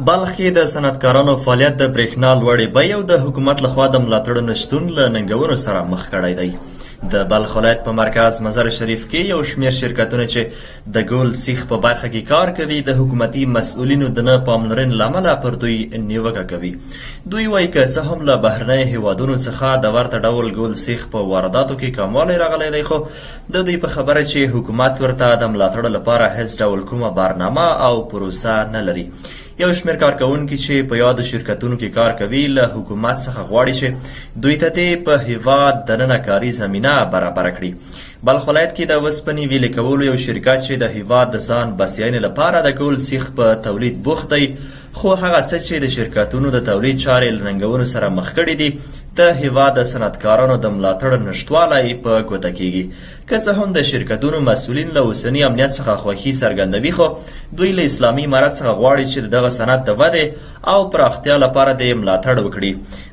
بلخ کې د صنعتکارانو فعالیت د برېښنا لوړې بیې او د حکومت لخوا د ملاتړ نشتون له ننګونو سره مخ کړی دی. د بلخ ولایت په مرکز مزار شریف کې یو شمېر شرکتونه چې د ګول سیخ په برخه کې کار کوي د حکومتي مسؤلینو د نه پاملرنې له امله پر دوی نیوکه کوي. دوی وایي که څه هم له بهرنیو هیوادونو څخه د ورته ډول ګول سیخ په وارداتو کې کموالی راغلی دی، خو د دوی په خبره چې حکومت ورته د ملاتړ لپاره هیڅ ډول کومه برنامه او پروسه نه لري. یو شمېر کارکوونکي چې په یادو شرکتونو کې کار کوي له حکومت څخه غواړي چې دوی ته دې په هیواد دننه کاري زمینه برابره کړي. بلخ ولایت کې د اوسپنې ویلې کولو یو شرکت چې د هیواد د ځان بسیاینې لپاره د ګول سیخ په تولید بوخت دی، خو هغه څه چې د شرکتونو د تولید چارې له ننګونو سره مخ کړي دي د هیواد د صنعتکارانو د ملاتړ نشتوالی په ګوته کیږي. که څه هم د شرکتونو مسؤلین له اوسني امنیت څخه خوښي څرګندوي، خو دوی له اسلامي امارت څخه غواړي چې دغه صنعت د ودې او پراختیا لپاره د ملاتړ وکړي.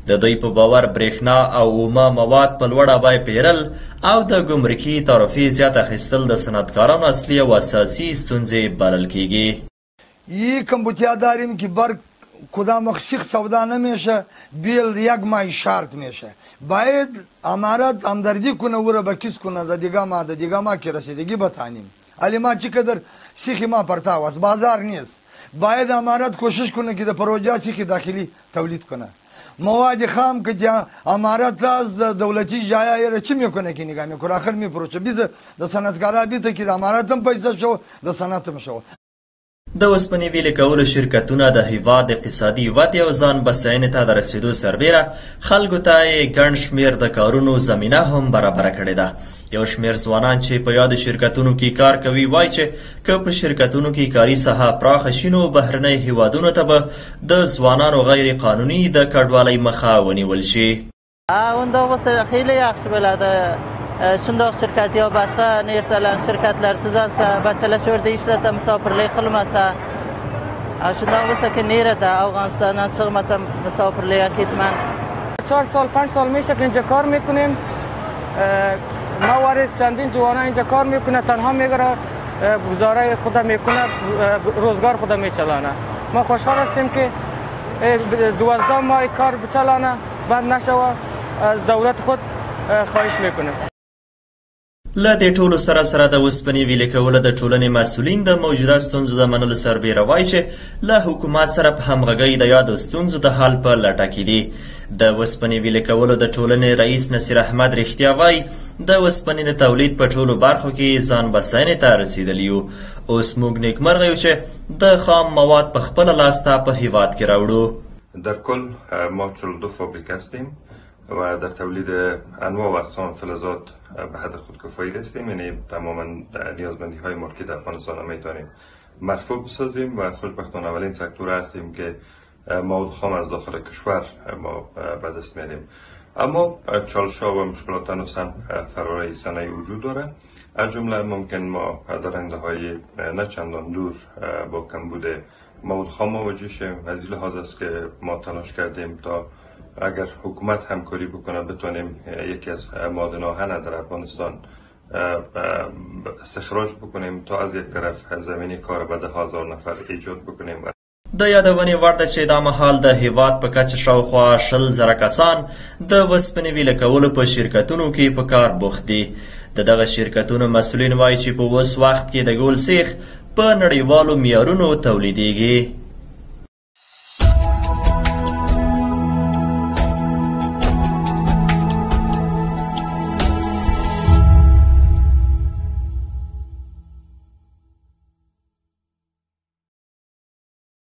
د دوی په باور برېښنا او اومه مواد په لوړه بیه پیرل او د ګمرکي تعرفې زیات اخیستل د صنعتکارانو اصلي او اساسي ستونزې بلل کیږي. یک کمبوتیا داریم که بر کدام شیخ سودا نمیشه، بیل یک ماه شرط میشه. باید امارت همدردی کنه و را به کس کنه د دیگه ما که رسیدگی بتانیم. علی ما چقدر سیخ ما پرتاو است، بازار نیست. باید امارت کوشش کنه که د پروژه سیخ داخلی تولید کنه. مواد خام که امارت از دولتی جایه را چی میکنه که نگاه میکنه، آخر میپروشه. بیده د صنعتکارا بیده که د امارت هم پیسه شو، د صنعت هم شو. د اوسپنې ویلې کولو شرکتونه د هیواد اقتصادي ودې او ځان بسیاینې ته د رسیدو سربیره خلکو ته یې ګڼ شمېر د کارونو زمینه هم برابره کړې ده. یو شمېر ځوانان چې په یادو شرکتونو کې کار کوي وایي چې که په شرکتونو کې کاري ساحه پراخه شي نو بهرنیو هیوادونو ته به د ځوانانو غیر قانوني د کډوالۍ مخه ونیول شي. خیلی yaxshi bo'ladi. Shundoq shirkat yo boshqa narsalar shirkatlar tuzalsa, bachalar yerda ishlasa, musofirlik qilmasa, shundoq bo'lsa ki nerada Afg'onistondan chiqmasam musofirlikka ketman. 4 سال 5 سال میشه که اینجا کار میکنیم. موارد چندین جوانان اینجا کار میکنه، تنها میگره گزاره خود میکنه، روزگار خود میچلانه. ما خوشحال هستیم که 12 ماه کار بچلانه، بند نشوه. از دولت خود خواهش میکنه. له دې ټولو سره سره د اوسپنې ویلې کولو د ټولنې مسؤلین د موجوده ستونزو د منلو سربیره وایي چې له حکومت سره په همغږۍ د یادو ستونزو د حل په لټه کې دي. د اوسپنې ویلې کولو د ټولنې رئیس نصیر احمد رښتیا وایي د اوسپنې د تولید په ټولو برخو کې ځان بسیاینې ته رسیدلي یو. اوس موږ نیکمرغه یو چې د خام مواد په خپله لاسته په هیواد کې راوړو. در کل ما 42 فابریک هستیم و در تولید انواع و اقسام فلزات به حد خودکفایی هستیم، یعنی تماما نیازمندی های مارکت افغانستان را میتونیم مرفوع بسازیم و خوشبختانه اولین سکتور هستیم که مواد خام از داخل کشور ما به دست میاریم. اما چالش‌ها و مشکلات هنوز هم فراره صنایع وجود داره. از جمله ممکن ما در آینده‌های نه چندان دور با کمبود مواد خام مواجه شیم. از این لحاظ است که ما تلاش کردیم تا اگر حکومت همکاری بکنه بتونیم یکی از معادن آهن در افغانستان استخراج بکنیم تا از یک طرف زمینی کار به 10,000 نفر ایجاد بکنیم. د یادونې وړ ده چې دا مهال د هیواد په کچه شاوخوا 10,000 کسان د اوسپنې ویلې کولو په شرکتونو کې په کار بوخت دي. د دغه شرکتونو مسؤلین وایي چې په اوس وخت کې د ګول سیخ په نړیوالو معیارونو تولیدیږي.